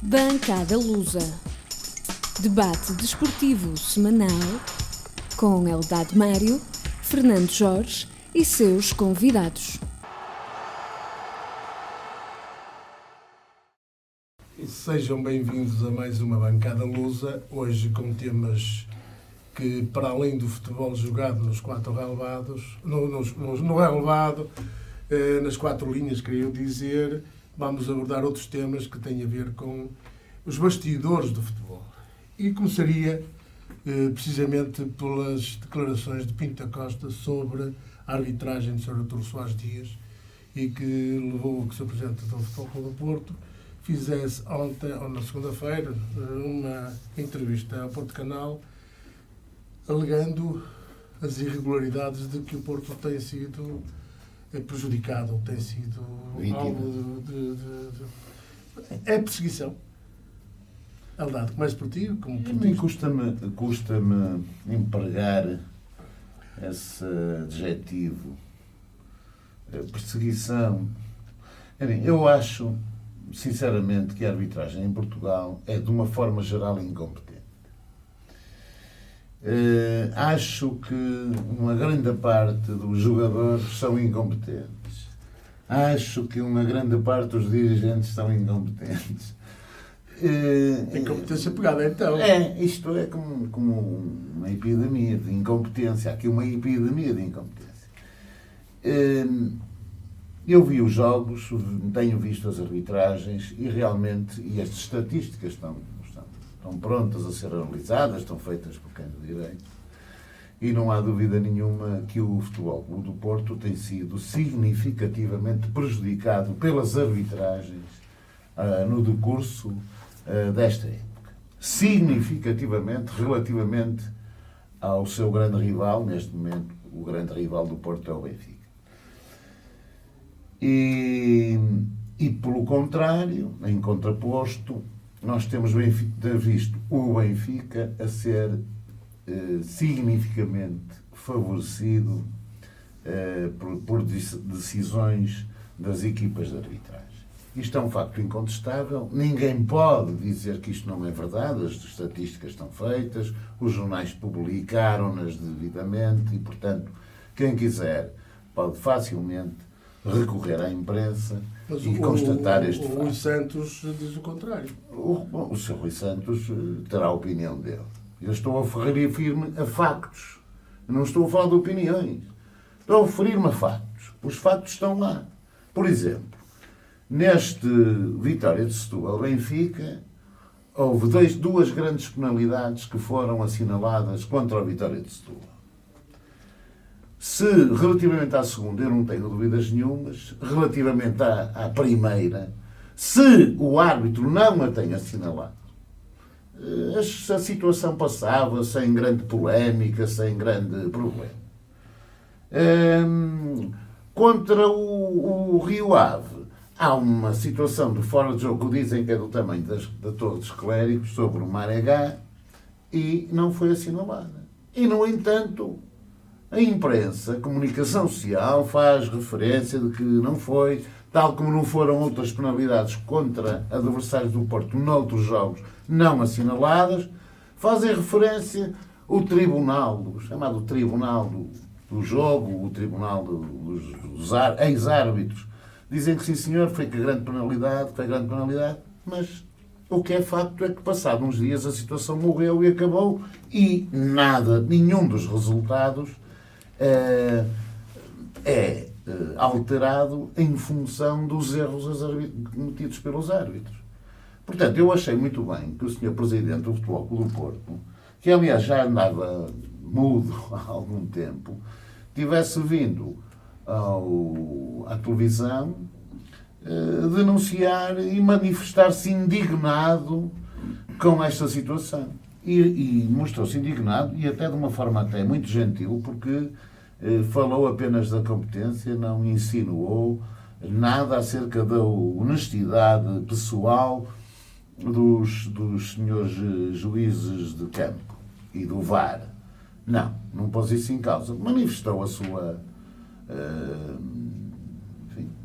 Bancada Lusa. Debate desportivo semanal com Eldad Mário, Fernando Jorge e seus convidados. Sejam bem-vindos a mais uma Bancada Lusa, hoje com temas que, para além do futebol jogado nos quatro relevados, no relevado, nas quatro linhas, queria dizer, vamos abordar outros temas que têm a ver com os bastidores do futebol. E começaria precisamente pelas declarações de Pinto da Costa sobre a arbitragem do Sr. Artur Soares Dias e que levou a que o Sr. Presidente do Futebol Clube do Porto fizesse ontem, ou na segunda-feira, uma entrevista ao Porto Canal alegando as irregularidades de que o Porto tem sido prejudicado, tem sido alvo de... É perseguição. Eldad, começo por ti, como por ti. Custa-me empregar esse adjetivo. Perseguição. Eu acho, sinceramente, que a arbitragem em Portugal é, de uma forma geral, incompetente. Acho que uma grande parte dos jogadores são incompetentes. Acho que uma grande parte dos dirigentes são incompetentes. Incompetência pegada, então. Isto é como uma epidemia de incompetência. Há aqui uma epidemia de incompetência. Eu vi os jogos, tenho visto as arbitragens e realmente, e as estatísticas estão prontas a ser analisadas, estão feitas por quem de direito, e não há dúvida nenhuma que o Futebol Clube do Porto tem sido significativamente prejudicado pelas arbitragens no decurso desta época. Significativamente, relativamente ao seu grande rival, neste momento, o grande rival do Porto é o Benfica. E pelo contrário, em contraposto, nós temos visto o Benfica a ser significativamente favorecido por decisões das equipas de arbitragem. Isto é um facto incontestável. Ninguém pode dizer que isto não é verdade. As estatísticas estão feitas, os jornais publicaram-nas devidamente e, portanto, quem quiser pode facilmente recorrer à imprensa e constatar este fato. O Rui Santos diz o contrário. O Sr. Rui Santos terá a opinião dele. Eu estou a referir-me a factos. Eu não estou a falar de opiniões. Estou a referir-me a factos. Os factos estão lá. Por exemplo, neste Vitória de Setúbal-Benfica, houve duas grandes penalidades que foram assinaladas contra a Vitória de Setúbal. Se, relativamente à segunda, eu não tenho dúvidas nenhumas, relativamente à primeira, se o árbitro não a tem assinalado, a situação passava sem grande polémica, sem grande problema. Contra o Rio Ave, há uma situação de fora de jogo que dizem que é do tamanho da Torre dos Clérigos, sobre o Maragá, e não foi assinalada. E, no entanto, a imprensa, a comunicação social, faz referência de que não foi, tal como não foram outras penalidades contra adversários do Porto noutros jogos não assinaladas, fazem referência o tribunal, chamado Tribunal do Jogo, o Tribunal dos ex-árbitros. Dizem que sim, senhor, foi grande penalidade, mas o que é facto é que, passado uns dias, a situação morreu e acabou e nenhum dos resultados é alterado em função dos erros cometidos pelos árbitros. Portanto, eu achei muito bem que o Sr. Presidente do Futebol Clube do Porto, que aliás já andava mudo há algum tempo, tivesse vindo à televisão denunciar e manifestar-se indignado com esta situação. E mostrou-se indignado, e até de uma forma até muito gentil, porque falou apenas da competência, não insinuou nada acerca da honestidade pessoal dos senhores juízes de campo e do VAR. Não pôs isso em causa. Manifestou a sua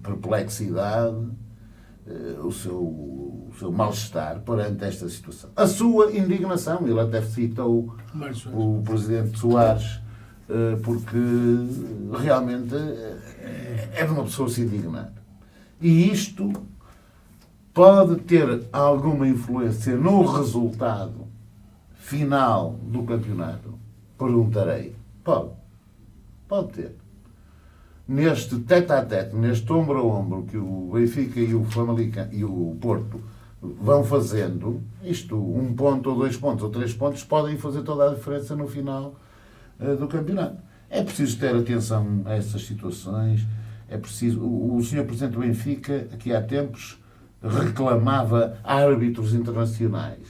perplexidade o seu mal-estar perante esta situação. A sua indignação, ele até citou o Presidente Soares, porque realmente é de uma pessoa se indignar. E isto pode ter alguma influência no resultado final do campeonato? Perguntarei. Pode ter. Neste tete-a-tete, neste ombro a ombro que o Benfica e o Famalicão e o Porto vão fazendo, isto, 1 ponto, ou 2 pontos, ou 3 pontos, podem fazer toda a diferença no final do campeonato. É preciso ter atenção a essas situações. É preciso. O Sr. Presidente do Benfica, aqui há tempos, reclamava árbitros internacionais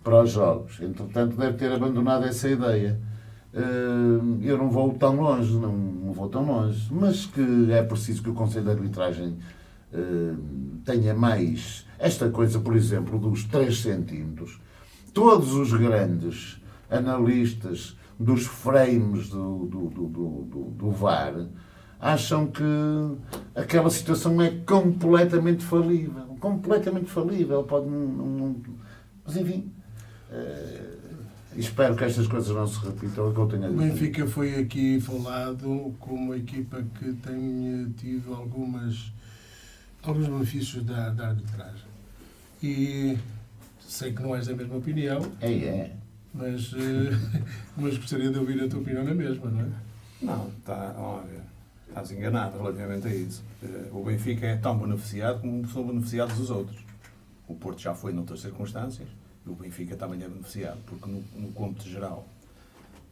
para os jogos. Entretanto, deve ter abandonado essa ideia. Eu não vou tão longe, mas que é preciso que o Conselho de Arbitragem tenha mais esta coisa, por exemplo, dos 3 centímetros. Todos os grandes analistas dos frames do VAR acham que aquela situação é completamente falível. Mas enfim, espero que estas coisas não se repitam. É o que eu tenho a dizer. O Benfica foi aqui falado como uma equipa que tem tido alguns benefícios da arbitragem. E sei que não és da mesma opinião. É. Mas gostaria de ouvir a tua opinião na mesma, não é? Não, estás enganado relativamente a isso. O Benfica é tão beneficiado como são beneficiados os outros. O Porto já foi noutras circunstâncias e o Benfica também é beneficiado, porque no cômputo geral,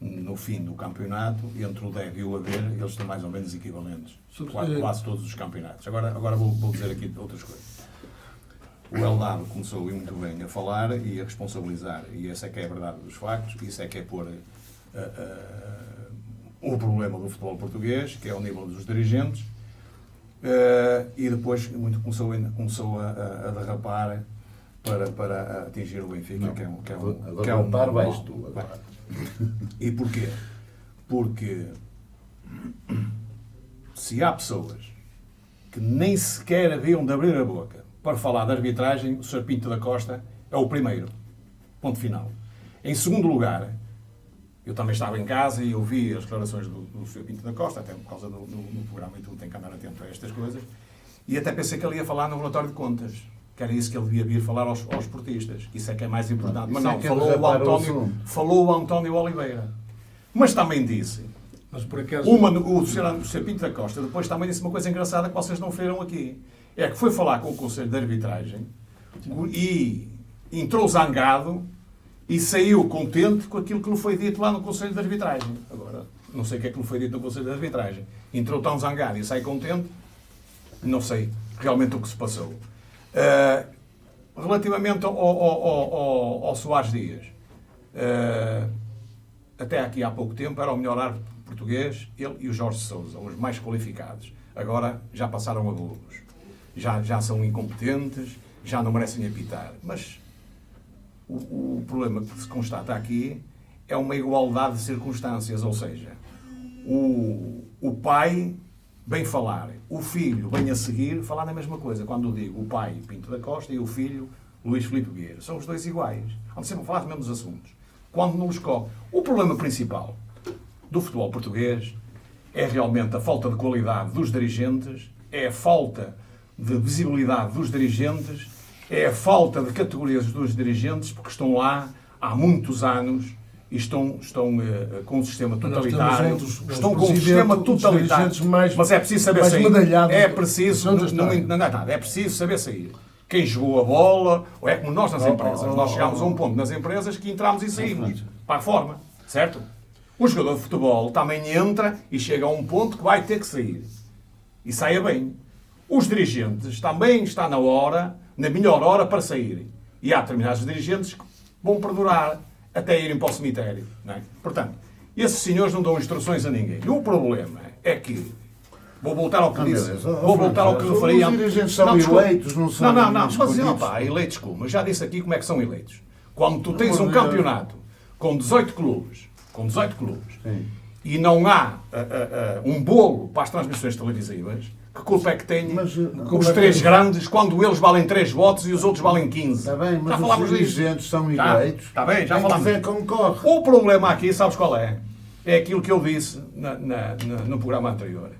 no fim do campeonato, entre o deve e o haver, eles estão mais ou menos equivalentes. Quase todos os campeonatos. Agora vou dizer aqui outras coisas. O Eldado começou muito bem a falar e a responsabilizar, e essa é que é a verdade dos factos, isso é que é pôr o problema do futebol português, que é o nível dos dirigentes, e depois começou a derrapar para atingir o Benfica, não, que é um vais tu agora. E porquê? Porque se há pessoas que nem sequer haviam de abrir a boca para falar de arbitragem, o Sr. Pinto da Costa é o primeiro. Ponto final. Em segundo lugar, eu também estava em casa e ouvi as declarações do Sr. Pinto da Costa, até por causa do programa e tudo, tem que andar atento a estas coisas, e até pensei que ele ia falar no relatório de contas, que era isso que ele devia vir falar aos esportistas. Isso é que é mais importante. Mas não, falou o António Oliveira. Mas também disse... Mas por acaso... O Sr. Pinto da Costa depois também disse uma coisa engraçada que vocês não viram aqui. É que foi falar com o Conselho de Arbitragem e entrou zangado e saiu contente com aquilo que lhe foi dito lá no Conselho de Arbitragem. Agora, não sei o que é que lhe foi dito no Conselho de Arbitragem. Entrou tão zangado e sai contente, não sei realmente o que se passou. Relativamente ao Soares Dias, até aqui há pouco tempo era o melhor árbitro português, ele e o Jorge Sousa, os mais qualificados. Agora já passaram a burros. Já são incompetentes, já não merecem apitar. Mas o problema que se constata aqui é uma igualdade de circunstâncias, ou seja, o pai bem falar, o filho bem a seguir falar na mesma coisa. Quando eu digo o pai Pinto da Costa e o filho Luís Filipe Vieira, são os dois iguais. Vão sempre falar dos mesmos assuntos. Quando não os cobre. O problema principal do futebol português é realmente a falta de qualidade dos dirigentes, é a falta de visibilidade dos dirigentes, é a falta de categorias dos dirigentes, porque estão lá há muitos anos e estão com um sistema totalitário. Estão com um sistema totalitário. Mas é preciso saber sair. É preciso saber sair. Quem jogou a bola, ou é como nós nas empresas. Nós chegámos a um ponto nas empresas que entramos e saímos. Para a forma. Certo? O jogador de futebol também entra e chega a um ponto que vai ter que sair. E saia bem. Os dirigentes também está na hora, na melhor hora para saírem. E há determinados dirigentes que vão perdurar até irem para o cemitério. Não é? Portanto, esses senhores não dão instruções a ninguém. E o problema é que... Vou voltar ao que disse. Vou voltar ao que referi. Os dirigentes são eleitos, não são... Não, mas não, pá, eleitos como? Eu já disse aqui como é que são eleitos. Quando tu tens um campeonato com 18 clubes, Sim. E não há um bolo para as transmissões televisivas, Que culpa é que têm Mas, os três grandes quando eles valem 3 votos e os outros valem 15? Está bem, mas Já os falámos disso. dirigentes são Tá, eleitos. tá bem, já Quem falámos. quiser concorre. O problema aqui, sabes qual é? É aquilo que eu disse no programa anterior.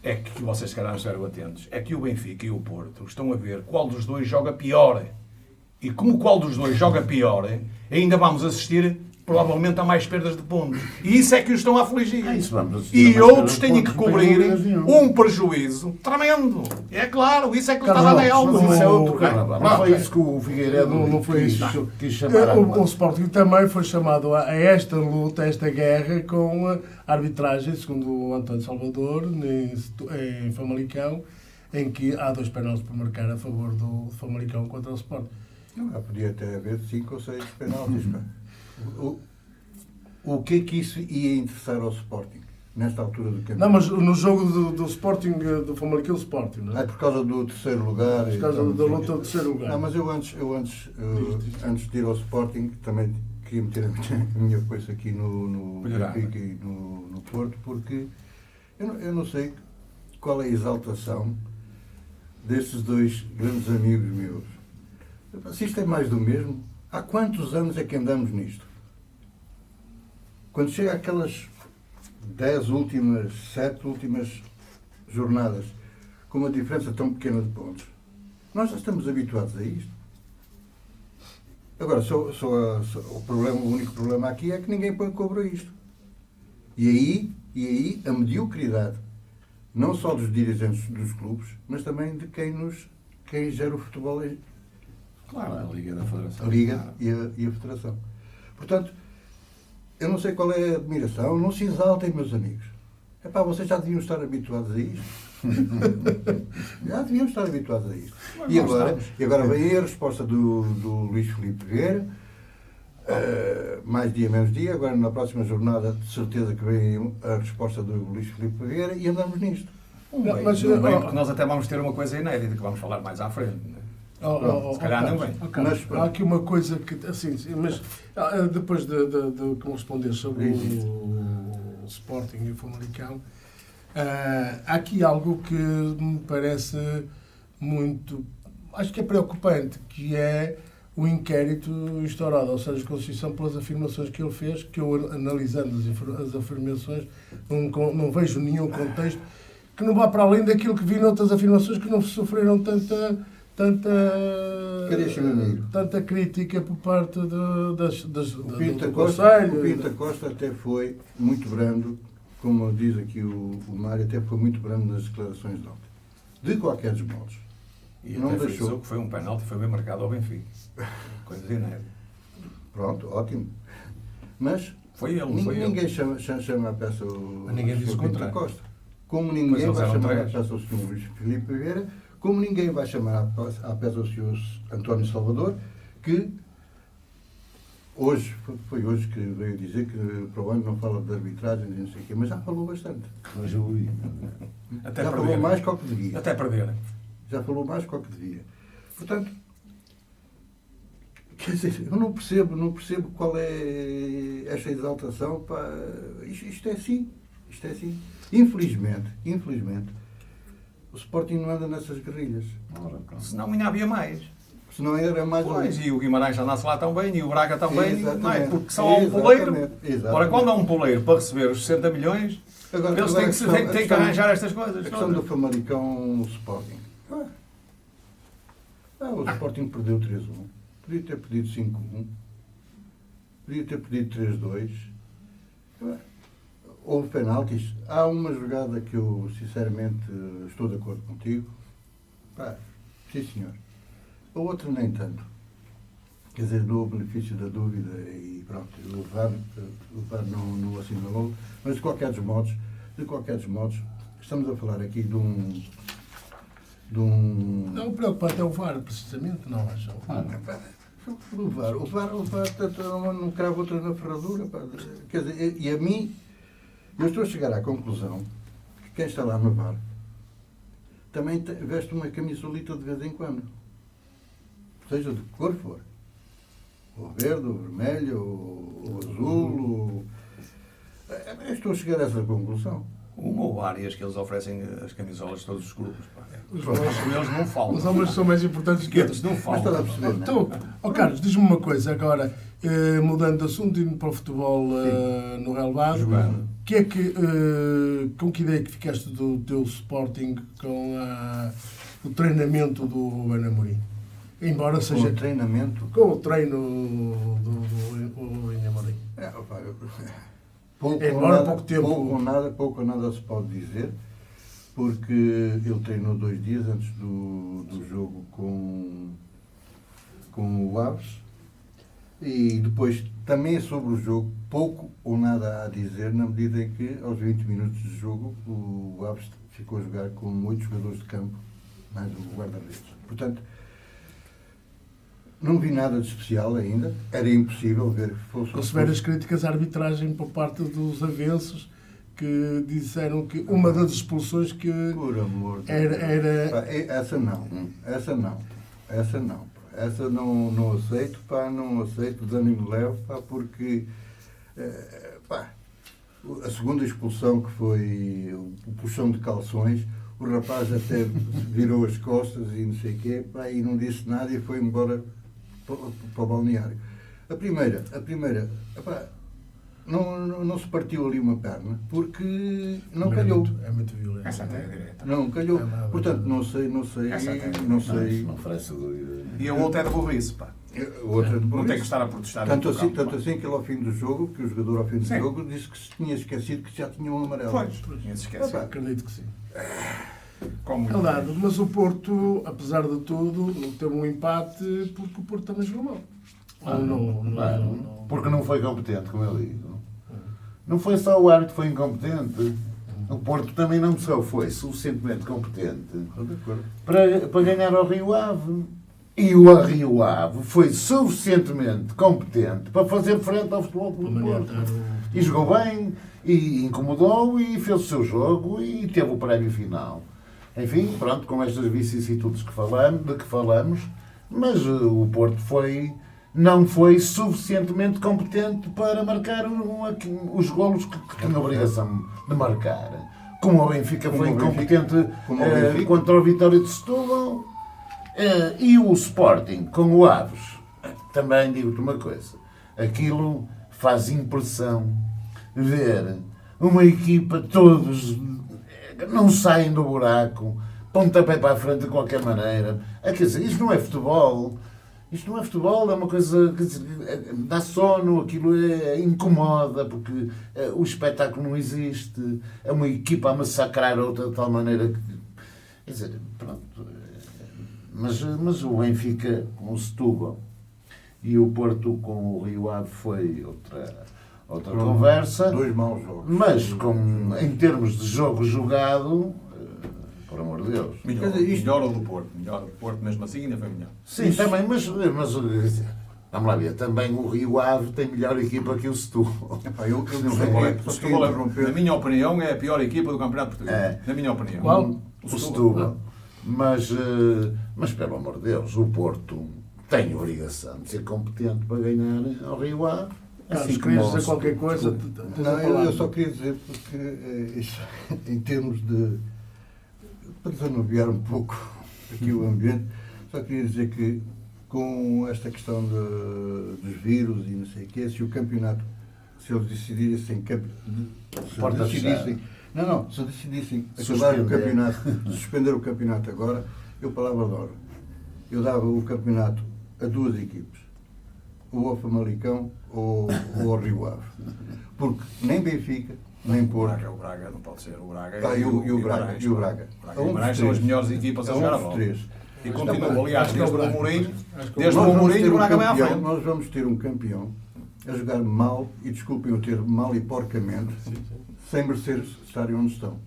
É que vocês se calhar não estiveram atentos. É que o Benfica e o Porto estão a ver qual dos dois joga pior. E como qual dos dois joga pior, ainda vamos assistir provavelmente a mais perdas de pontos. E isso é que os estão a afligir. Isso vamos assistir a E mais perdas outros de têm que pontos, não tenho cobrir dúvidas nenhuma. um prejuízo tremendo. É claro, isso é que está a dar Carlos, alma. Mas isso é outro Não, carnaval. Não foi isso que o Figueiredo Não foi isso. quis chamar a O Sporting também foi chamado a esta luta, a esta guerra, com a arbitragem, segundo o António Salvador, em Famalicão, em que há 2 penaltis para marcar a favor do Famalicão contra o Sporting. Podia até haver 5 ou 6 penaltis. Pá. O que é que isso ia interessar ao Sporting nesta altura do campeonato? Não, mas no jogo do Sporting, do Famalicão Sporting, não é? Por causa do terceiro lugar. Por causa da luta do terceiro lugar. Não, mas eu antes de ir ao Sporting também queria meter a minha coisa aqui no Benfica e no Porto, porque eu não sei qual é a exaltação desses 2 grandes amigos meus. Se isto é mais do mesmo, há quantos anos é que andamos nisto? Quando chega aquelas 7 últimas jornadas, com uma diferença tão pequena de pontos, nós já estamos habituados a isto. Agora, o único problema aqui é que ninguém põe cobro a isto. E aí a mediocridade, não só dos dirigentes dos clubes, mas também de quem gera o futebol, Claro, a Liga da Federação. a Liga e a Federação. Portanto, eu não sei qual é a admiração, não se exaltem, meus amigos. Epá, vocês já deviam estar habituados a isto. Já deviam estar habituados a isto. E agora vem a resposta do Luís Filipe Vieira, mais dia menos dia, agora na próxima jornada de certeza que vem a resposta do Luís Filipe Vieira e andamos nisto. Porque nós até vamos ter uma coisa inédita que vamos falar mais à frente. Né? Se calhar não vem. Mas há aqui uma coisa que, assim, mas depois de que me responder sobre o Sporting e o Famalicão, há aqui algo que me parece muito, acho que é preocupante, que é o inquérito instaurado ao Sérgio Conceição pelas afirmações que ele fez, que eu, analisando as afirmações, não vejo nenhum contexto que não vá para além daquilo que vi noutras afirmações que não sofreram tanta crítica por parte do Conselho. O Pinto Costa até foi muito brando, como diz aqui o Mário, até foi muito brando nas declarações de ontem. De qualquer dos modos. E não até deixou. frisou que foi um penalti que foi bem marcado ao Benfica. Coisa inédita. Pronto, ótimo. Mas Foi ele, não foi ele. ninguém chama a peça o Ninguém diz o Pinto contrário. Costa. Como ninguém eles vai eram chamar a três. peça o Sr. Luís Filipe Vieira, como ninguém vai chamar a peça o Sr. António Salvador, que hoje, foi hoje que veio dizer que para o ano não fala de arbitragem e não sei o quê, mas já falou bastante. Até Já perder. falou mais que o que devia. Até perder. Já falou mais que o que devia. Portanto, quer dizer, eu não percebo qual é esta exaltação. Pá. Isto é assim. Isto é assim. Infelizmente, o Sporting não anda nessas guerrilhas. Senão ainda havia mais. Senão era mais Pois, e o Guimarães já nasce lá tão bem, e o Braga também, Exatamente. não é? Porque só há um poleiro. Exatamente. Ora, quando há um poleiro para receber os 60 milhões, Agora, eles têm que arranjar estas coisas. A questão do Famalicão Sporting. O Sporting perdeu 3-1. Podia ter pedido 5-1. Podia ter pedido 3-2. Houve penaltis. Há uma jogada que eu, sinceramente, estou de acordo contigo. Sim, senhor. A outra nem tanto. Quer dizer, dou o benefício da dúvida e pronto, o VAR não assinalou. Mas de qualquer dos modos, estamos a falar aqui de um... Não, o preocupante é o VAR, precisamente, não acham? O VAR não crava outra na ferradura. Pá. Quer dizer, e a mim, eu estou a chegar à conclusão que quem está lá no VAR também veste uma camisolita de vez em quando. Seja de que cor for. O verde, o vermelho, o azul. Eu estou a chegar a essa conclusão. Uma ou várias que eles oferecem as camisolas de todos os clubes. Pá. Os Eles não falam. Os homens são mais importantes que Eles eles. não Mas estás a falam. perceber, não é? Então, Carlos, diz-me uma coisa agora, mudando de assunto, indo para o futebol no relevado. Jogando. Que é que, com que ideia que ficaste do teu Sporting com o treinamento do Ruben Amorim? Embora Com seja o treinamento. com o treino do Ruben Amorim. Opa, pouco, Embora ou nada, pouco tempo. pouco ou nada se pode dizer, porque ele treinou 2 dias antes do jogo com o Aves, e depois também sobre o jogo, pouco ou nada a dizer, na medida em que aos 20 minutos de jogo o Aves ficou a jogar com 8 jogadores de campo, mais o guarda-redes. Portanto, não vi nada de especial ainda, era impossível ver que fosse... Receber as críticas à arbitragem por parte dos avenços que disseram que uma das expulsões que Por amor de era Pá, essa não aceito, pá, não aceito, desânimo leve, pá, porque pá, a segunda expulsão, que foi o puxão de calções, o rapaz até virou as costas e não sei o quê, pá, e não disse nada e foi embora para o balneário. A primeira epá, não se partiu ali uma perna, porque não calhou. É muito violento. Essa até é direita. Não calhou. Portanto, não sei. Não oferece dúvida. E a outra é de burrice, pá. Outra de Não tem burrice. que estar a protestar. Tanto dentro do assim, campo, tanto pá. assim que ele ao fim do jogo, que o jogador ao fim do Sim. jogo disse que se tinha esquecido que já tinha um amarelo. Pois, tinha-se esquecido. Acredito que sim. Como Verdade, mas o Porto, apesar de tudo, teve um empate porque o Porto também jogou mal. Porque não foi competente, como eu digo. Não foi só o árbitro que foi incompetente. O Porto também não só foi suficientemente competente Estou de acordo. para ganhar ao Rio Ave. E o Rio Ave foi suficientemente competente para fazer frente ao Futebol Clube do Porto. E jogou bem, e incomodou, e fez o seu jogo, e teve o prémio final. Enfim, pronto, com estas vicissitudes de que falamos, mas o Porto não foi suficientemente competente para marcar os golos que tinha a obrigação de marcar. Como o Benfica foi incompetente contra o Vitória de Setúbal. E o Sporting com o Aves, também digo-te uma coisa, aquilo faz impressão ver uma equipa, todos não saem do buraco, pontapé para a frente de qualquer maneira. Quer dizer, isto não é futebol. Isto não é futebol, é uma coisa que dá sono, aquilo incomoda, porque o espetáculo não existe, é uma equipa a massacrar a outra de tal maneira que... Quer dizer, pronto... Mas o Benfica com o Setúbal e o Porto com o Rio Ave foi outra conversa. 2 maus jogos. Mas em termos de jogo jogado, por amor de Deus. Melhor, Quer dizer, isto- melhor o do Porto. Melhor o do Porto, mesmo assim, ainda foi melhor. Sim, também, mas vamos lá ver, também o Rio Ave tem melhor equipa que o Setúbal. Epá, eu O não Setúbal sei, é- só o queria Setúbal é, interromper. na minha opinião, é a pior equipa do Campeonato Português. É. Na minha opinião. Qual? O Setúbal. Mas pelo amor de Deus, o Porto tem a obrigação de ser competente para ganhar ao Rio Ave. Carlos, querias dizer qualquer coisa? Tens a Não, eu palavra. só queria dizer, porque isto, em termos de... para desanuviar um pouco aqui o ambiente, só queria dizer que com esta questão dos vírus e não sei o quê, se o campeonato, se eles decidissem... Porta Se decidissem acabar o campeonato, suspender o campeonato agora, eu palavra de honra. Eu dava o campeonato a 2 equipes. Ou ao Famalicão ou ao Rio Ave. Porque nem Benfica, nem Porto. O Braga não pode ser. O Braga E o Braga. Guimarães, E o pá. Braga. O Braga e o Guimarães são as melhores equipas a jogar a bola. 3. E continua, aliás, Acho que é o desde o Braga. Mourinho, Acho que desde o Mourinho, o Braga vai à frente. Nós vamos ter um campeão a jogar mal, e desculpem o termo, mal e porcamente, sem merecer estarem onde estão.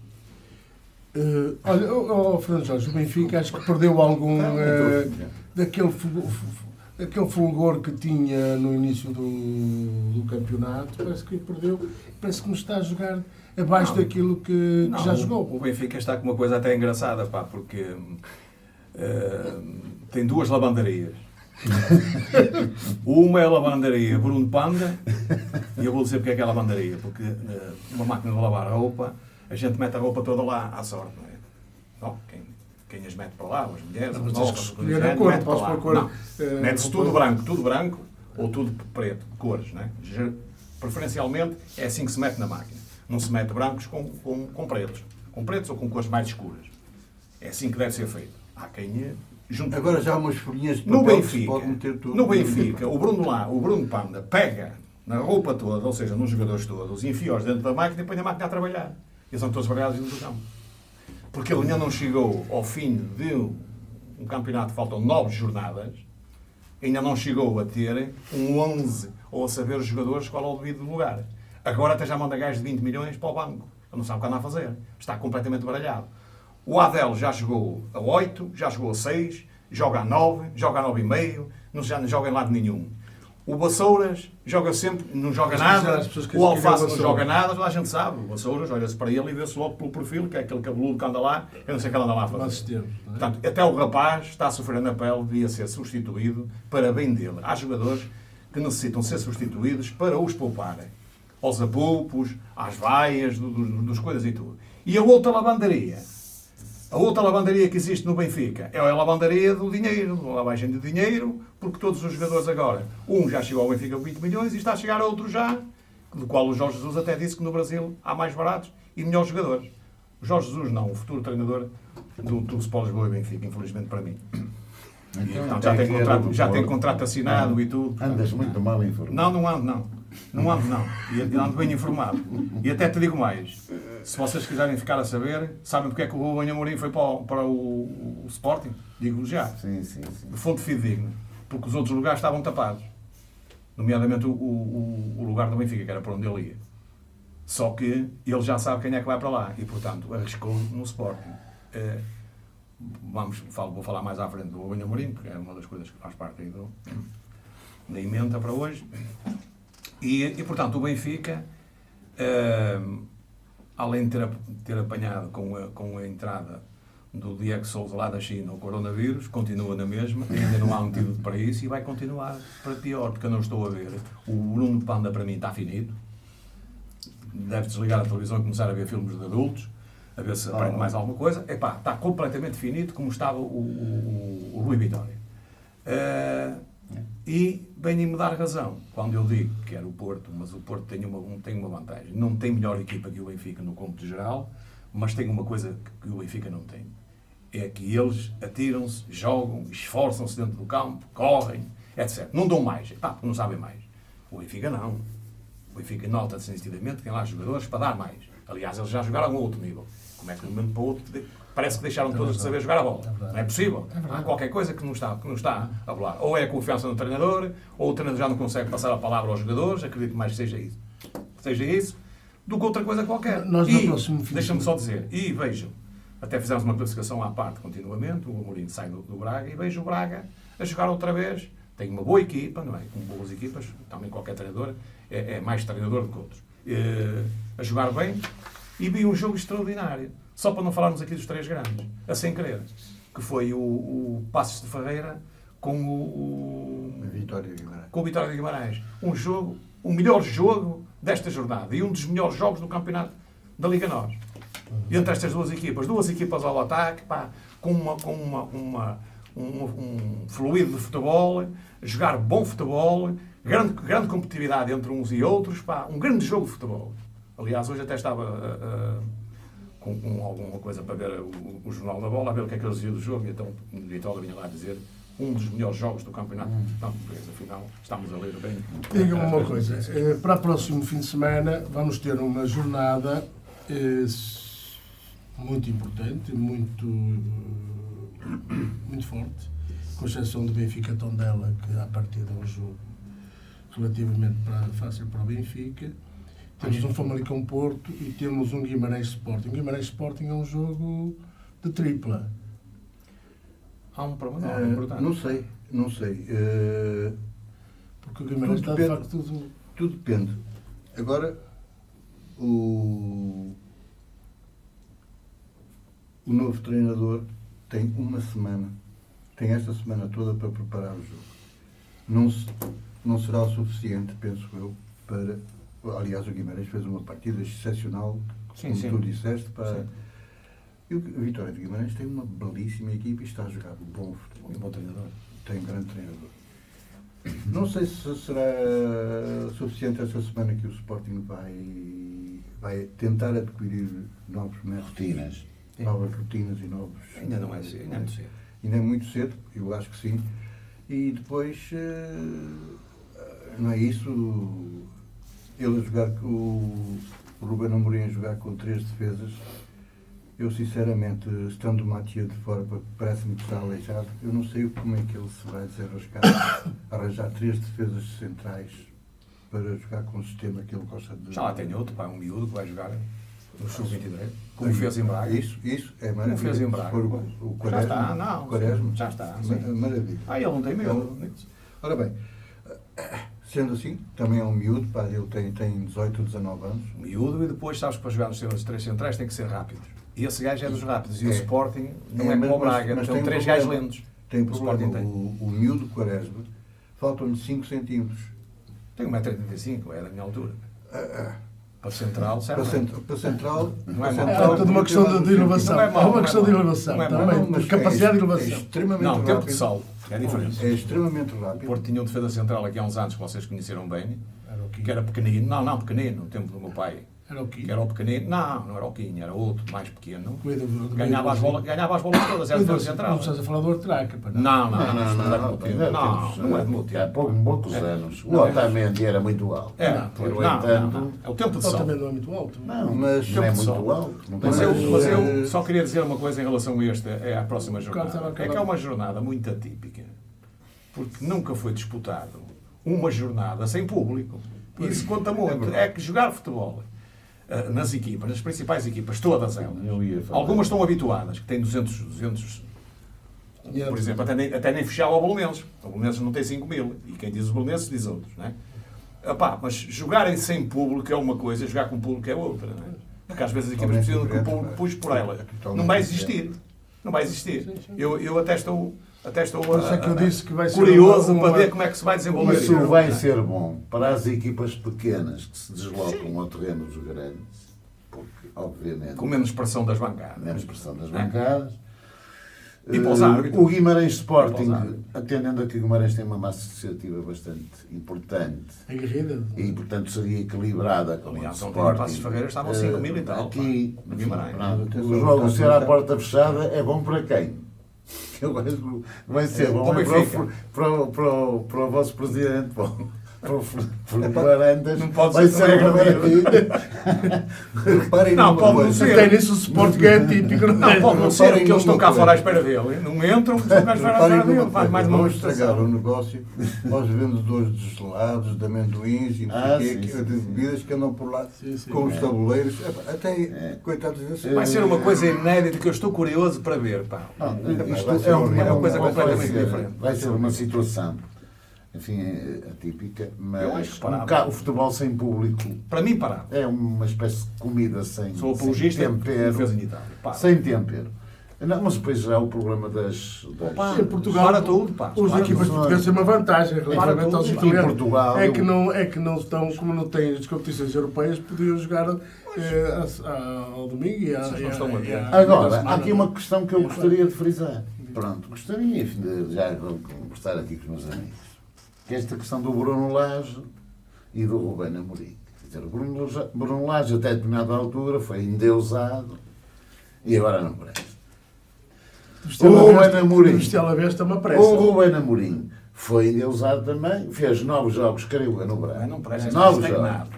Olha, Fernando Jorge, o Benfica acho que perdeu algum daquele fulgor que tinha no início do campeonato. Parece que perdeu, parece que não está a jogar abaixo daquilo que já jogou. O Benfica está com uma coisa até engraçada, pá, porque tem 2 lavanderias. Uma é a lavandaria Bruno Panda, e eu vou dizer porque é que é a lavandaria, porque uma máquina de lavar roupa a gente mete a roupa toda lá à sorte, não é? Não, quem as mete para lá, as mulheres, Mas os tens que novos, escolher a cor, mete para podes lá. pôr cor, Não, mete-se tudo branco ou tudo preto, cores, não é? Preferencialmente é assim que se mete na máquina. Não se mete brancos com pretos ou com cores mais escuras. É assim que deve ser feito. Há quem junta. Agora já há umas folhinhas de No papel que se Benfica, pode meter tudo. no Benfica, o Bruno Panda pega na roupa toda, ou seja, nos jogadores todos, enfia-os dentro da máquina e põe a máquina a trabalhar. Eles são todos variados dentro do campo. Porque ele ainda não chegou ao fim de um campeonato, faltam 9 jornadas, ainda não chegou a ter um 11 ou a saber os jogadores qual é o devido lugar. Agora até já manda gajos de 20 milhões para o banco. Ele não sabe o que anda a fazer. Está completamente baralhado. O Adel já jogou a 8, já jogou a 6, joga a 9, joga a 9,5, não joga em lado nenhum. O Vassouras joga sempre, não joga nada. O Alface não joga nada, toda a gente sabe. O Vassouras olha-se para ele e vê-se logo pelo perfil, que é aquele cabeludo que anda lá, eu não sei o que ele anda lá a fazer. Portanto, até o rapaz está a sofrer na pele, devia ser substituído para bem dele. Há jogadores que necessitam ser substituídos para os pouparem. Aos apupos, às vaias, dos coisas e tudo. E a outra lavandaria que existe no Benfica é a lavandaria do dinheiro, a lavagem de dinheiro, porque todos os jogadores agora, um já chegou ao Benfica com 20 milhões e está a chegar a outro já, do qual o Jorge Jesus até disse que no Brasil há mais baratos e melhores jogadores. O Jorge Jesus não, o futuro treinador do Sport Lisboa e Benfica, infelizmente para mim. Então, já tem contrato assinado e tudo. Andas muito mal informado. Não ando, não. Não ando, não. E ando bem informado. E até te digo mais. Se vocês quiserem ficar a saber, sabem porque é que o Rubem Amorim foi para o Sporting? Digo já. Sim. De fonte fidedigna. Porque os outros lugares estavam tapados. Nomeadamente o lugar do Benfica, que era para onde ele ia. Só que ele já sabe quem é que vai para lá. E, portanto, arriscou no Sporting. Vou falar mais à frente do Rubem Amorim, porque é uma das coisas que faz parte aí da emenda para hoje. E, portanto, o Benfica, além de ter apanhado com a entrada do Diego Sousa lá da China o coronavírus, continua na mesma, ainda não há antídoto para isso e vai continuar para pior, porque eu não estou a ver. O Bruno Panda, para mim, está finito. Deve desligar a televisão e começar a ver filmes de adultos, a ver se aprende mais alguma coisa. Epá, está completamente finito como estava o Rui Vitória. E vem-me dar razão quando eu digo que era o Porto, mas o Porto tem uma vantagem. Não tem melhor equipa que o Benfica no cômputo geral, mas tem uma coisa que o Benfica não tem. É que eles atiram-se, jogam, esforçam-se dentro do campo, correm, etc. Não dão mais, não sabem mais. O Benfica não. O Benfica nota-se nitidamente, tem lá jogadores para dar mais. Aliás, eles já jogaram a outro nível. Como é que de um momento para o outro parece que deixaram todos de saber jogar a bola? Não é possível. Há qualquer coisa que não está a falar. Ou é a confiança no treinador, ou o treinador já não consegue passar a palavra aos jogadores, acredito mais que seja isso. Seja isso, do que outra coisa qualquer. Deixa-me só dizer, e vejam, até fizemos uma classificação à parte continuamente, o Amorim sai do Braga, e vejo o Braga a jogar outra vez. Tem uma boa equipa, não é? Com boas equipas, também qualquer treinador é mais treinador do que outros. A jogar bem, e vi um jogo extraordinário. Só para não falarmos aqui dos três grandes, a sem querer, que foi o Passos de Ferreira com o Vitória de Guimarães. O melhor jogo desta jornada e um dos melhores jogos do campeonato da Liga Nós. Entre estas duas equipas ao ataque, com um fluido de futebol, jogar bom futebol, grande competitividade entre uns e outros, um grande jogo de futebol. Aliás, hoje até estava com alguma coisa para ver o Jornal da Bola, a ver o que é que eles diziam do jogo, e então o Vitória vinha lá dizer um dos melhores jogos do campeonato. Afinal, estamos a ler bem. Diga-me uma coisa, para o próximo fim de semana vamos ter uma jornada muito importante, muito forte, com exceção do Benfica Tondela, que à partida é um jogo relativamente fácil para o Benfica. Temos um Famalicão Porto e temos um Guimarães Sporting. O Guimarães Sporting é um jogo de tripla. Há um problema importante. Não sei. Porque o Guimarães está de facto tudo depende. Agora, o novo treinador tem uma semana, tem esta semana toda para preparar o jogo. Não será o suficiente, penso eu, para Aliás, o Guimarães fez uma partida excepcional, como Sim. tu disseste. Sim. E o Vitória de Guimarães tem uma belíssima equipe e está a jogar bom futebol. Um bom treinador. Tem um grande treinador. Não sei se será suficiente esta semana que o Sporting vai tentar adquirir novos métodos, Rotinas. novas rotinas e novos... Ainda não é cedo, ainda é muito cedo. Ainda é muito cedo, eu acho que sim. E depois, não é isso, ele a jogar, o Ruben Amorim a jogar com 3 defesas, eu sinceramente, estando o Matia de fora, parece-me que está aleijado, eu não sei como é que ele se vai desenrascar a arranjar 3 defesas centrais para jogar com o sistema que ele gosta de... Já lá tem outro, pá, um miúdo que vai jogar no Sub-23, como fez em Braga. Isso é maravilha. Como fez em Braga. Se for o Já Quaresma, está, não. Quaresma, Já está, sim. maravilha. Ele não tem medo. Ora bem, sendo assim, também é um miúdo, pá, ele tem 18 ou 19 anos. Miúdo, e depois sabes que para jogar nos sistemas de 3 centrais tem que ser rápidos. E esse gajo é dos rápidos. E o É. Sporting não é mas- como o Braga, mas tem tem 3 problema. gajos lentos. Tem O problema, Sporting tem. o miúdo Quaresma, faltam-lhe 5 centímetros. Tem 1,85m, é da minha altura. Para central, serve. Para central, Não é para mau. central, É tudo uma questão de inovação. Não é mau, É uma não é questão de mau. inovação Não é mau. também, mas de capacidade de é inovação. extremamente Não, tempo rápido. de salto. É diferente. É extremamente O rápido. Porto tinha um defesa central aqui há uns anos que vocês conheceram bem, Era o Quinho. que era pequenino. Não, pequenino, no tempo do meu pai. Era o Quinho. Que era o pequenino. Não era o Quinho, era outro, mais pequeno. Cuida do- Ganhava as bolas todas, era Cuida- defesa central. Não estás a falar do Ortraca, pá, Não, Não é do tempo. Não é do meu Há tempo. poucos anos. O Não é. Otamendi era muito alto. É, Não, pois, no não. entanto, É o tempo de Ele salto. também não é muito alto. Não, Mas- não é Tempo muito só. alto. Não tem Mas eu, mais- mas eu só queria dizer uma coisa em relação a esta, é a próxima Claro, estava a jornada. acabar. É que é uma jornada muito atípica, porque nunca foi disputado uma jornada sem público. E isso conta muito. É que jogar futebol nas equipas, nas principais equipas, todas elas, Eu ia falar. algumas estão habituadas, que têm 200 por exemplo, até nem fechava o Belenenses. O Belenenses não tem 5.000. E quem diz o Belenenses diz outros, não é? Epá, mas jogarem sem público é uma coisa, jogar com público é outra, não é? Porque às vezes as equipas precisam que o público puxe por ela. Não vai existir. Não vai existir. Eu até estou Por isso é que eu disse que vai ser curioso uma- para ver como é que se vai desenvolver. Isso vai ser bom para as equipas pequenas que se deslocam ao terreno dos grandes, porque, obviamente, Com menos pressão das bancadas. menos pressão das É. bancadas. E para os árbitros. O Guimarães E para os Sporting, árbitros. atendendo a que o Guimarães tem uma massa associativa bastante importante Aguerrida. e, portanto, seria equilibrada com o Aliás, ontem Sporting. em Passos Ferreira estavam 5.000 e tal, Aqui, pá, no Guimarães. pronto, Atenção, o jogo está ser à a porta fechada é bom para quem? Eu acho que vai ser bom Para o para Benfica. para o vosso presidente, para o Varandas, Não pode vai ser ser uma também maravilha. Reparem Não, numa pode não coisa. ser. Até nisso o Sporting é típico. Não, pode não ser, Reparem porque eles estão numa cá coisa. fora à espera dele. Não entram, estão cá à espera Reparem dele. numa Faz mais coisa, uma vamos estragar o demonstração. negócio aos vendedores de gelados, de amendoins e não Ah, sei o quê, sim, sim, de sim. bebidas que andam por lá Sim, sim. com os tabuleiros. Até, coitados desses. Vai ser uma coisa inédita que eu estou curioso para ver. Pá. Isto vai ser é uma coisa vai completamente ser- diferente. Vai ser uma situação, enfim, atípica, Eu mas acho parável. o futebol sem público Para mim, parado. é uma espécie de comida sem, Sou sem apologista como tempero. fez em Itália. Para. Sem tempero. Não, mas depois já há o problema das Opa, Em Portugal, para tudo, pá. Os Para equipas tudo. portuguesas têm uma vantagem relativamente tudo. aos Em italianos. Portugal, é que não estão, como não têm as competições europeias, podiam jogar ao domingo e Vocês não estão a ver. Agora, há aqui uma questão que eu gostaria de frisar. Pronto, gostaria enfim, de já conversar aqui com os meus amigos. Que é esta questão do Bruno Lage e do Ruben Amorim. Quer dizer, o Bruno Lage, até determinada altura, foi endeusado e agora não presta. O Ruben Amorim. O Estela Vesta é uma pressa. O Ruben Amorim foi endeusado também, fez 9 jogos, creio eu, no Braga. Não presta, 9 não tem jogos. nada.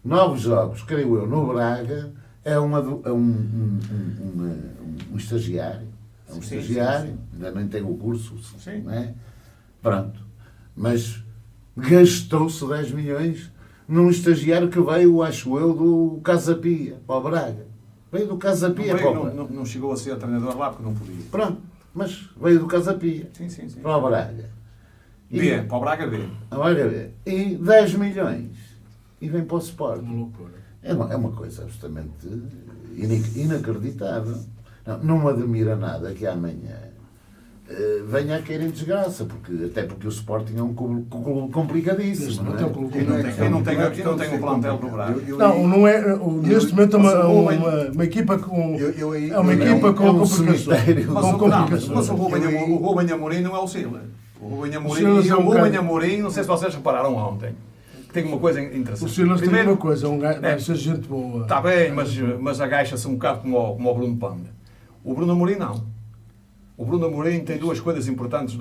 9 jogos, creio eu, no Braga, é um estagiário. É um Sim, estagiário, sim, ainda nem tem o curso, Sim. não é? Pronto. Mas gastou-se 10 milhões num estagiário que veio, acho eu, do Casa Pia, para o Braga. Veio do Casa Pia para o Braga. Não chegou a ser treinador lá porque não podia. Pronto, mas veio do Casa Pia Sim, sim, sim. para o Braga. B, para o Braga B. Olha, ver. E 10 milhões. E vem para o Sport. Uma loucura. É uma coisa absolutamente inacreditável. Não me admira nada que amanhã venha a cair em desgraça, até porque o Sporting é um clube complicadíssimo. Não é? E não tem um plantel dobrado. Não é. Neste momento é uma equipa com. É uma equipa com complicações. Mas o Rubem Amorim não é o Sila. O Rubem Amorim, não sei se vocês repararam ontem, que tem uma coisa interessante. O Silas tem uma coisa, vai ser gente boa. Está bem, mas agacha-se um bocado como o Bruno Panda. O Bruno Amorim não. O Bruno Amorim tem dois fatores importantes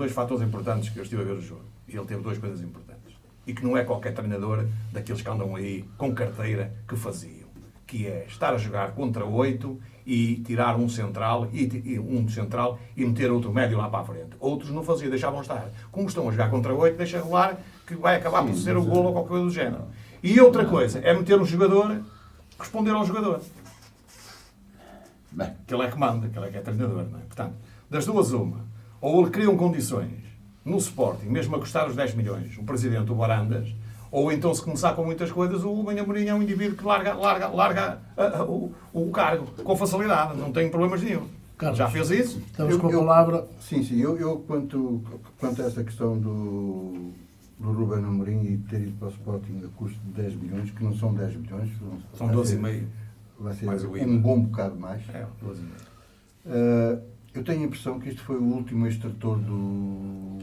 que eu estive a ver o jogo. E ele teve duas coisas importantes. E que não é qualquer treinador daqueles que andam aí com carteira que faziam. Que é estar a jogar contra 8 e tirar um central e meter outro médio lá para a frente. Outros não faziam, deixavam estar. Como estão a jogar contra 8, deixa rolar que vai acabar por ser o golo ou qualquer coisa do género. E outra coisa é meter um jogador, responder ao jogador. Bem, que ele é que manda, que ele é que é treinador. Não é? Portanto, das duas uma. Ou ele criam condições no Sporting, mesmo a custar os 10 milhões, o presidente, o Barandas, ou então, se começar com muitas coisas, o Rubem Amorim é um indivíduo que larga o cargo com facilidade, não tem problemas nenhum. Carlos, já fez isso? Estamos com a palavra. Sim, eu quanto a essa questão do Rubem Amorim e ter ido para o Sporting a custo de 10 milhões, que não são 10 milhões, são 12,5. Vai ser um bom bocado mais. É, 12,5. Eu tenho a impressão que este foi o último extrator do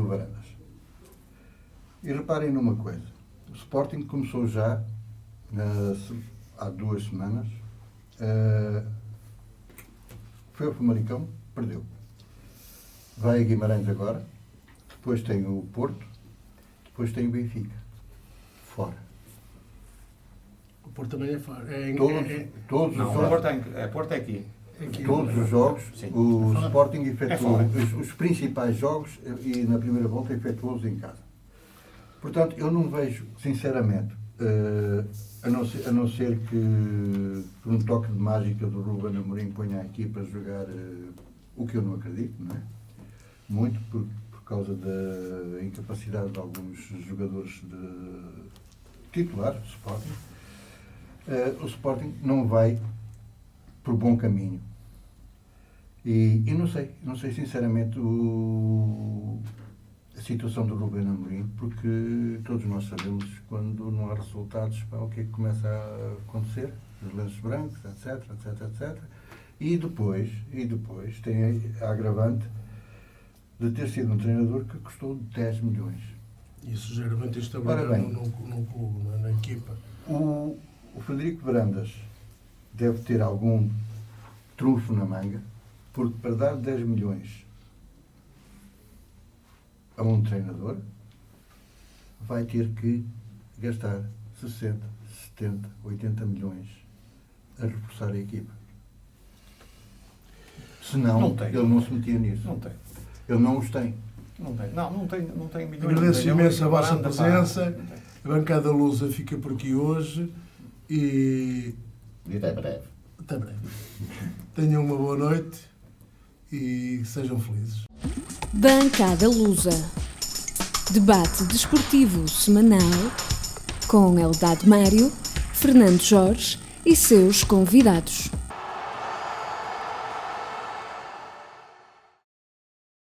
Barandas. E reparem numa coisa. O Sporting começou já há 2 semanas. Foi ao Famalicão, perdeu. Vai a Guimarães agora. Depois tem o Porto. Depois tem o Benfica. Fora. O Porto também é fora. Todos não, os Porto é aqui. Todos os jogos, sim. O Sporting efetuou os principais jogos e na primeira volta efetuou-os em casa. Portanto, eu não vejo, sinceramente, a não ser que por um toque de mágica do Rubem Amorim ponha a equipa a jogar o que eu não acredito, não é? Muito por causa da incapacidade de alguns jogadores titulares do Sporting. O Sporting não vai por bom caminho. E não sei sinceramente a situação do Rubem Amorim, porque todos nós sabemos quando não há resultados, o que é que começa a acontecer, os lenços brancos, etc. E depois tem a agravante de ter sido um treinador que custou 10 milhões. Isso gera muita instabilidade no clube, na equipa. O Frederico Barandas deve ter algum trunfo na manga, porque para dar 10 milhões a um treinador vai ter que gastar 60, 70, 80 milhões a reforçar a equipa. Senão, ele não se metia nisso. Não tem. Ele não os tem. Não tem milhões. Agradeço imenso a vossa presença. A bancada Lusa fica por aqui hoje e até breve. Até breve. Tenham uma boa noite e sejam felizes. Bancada Lusa. Debate desportivo semanal com Eldad Mário, Fernando Jorge e seus convidados.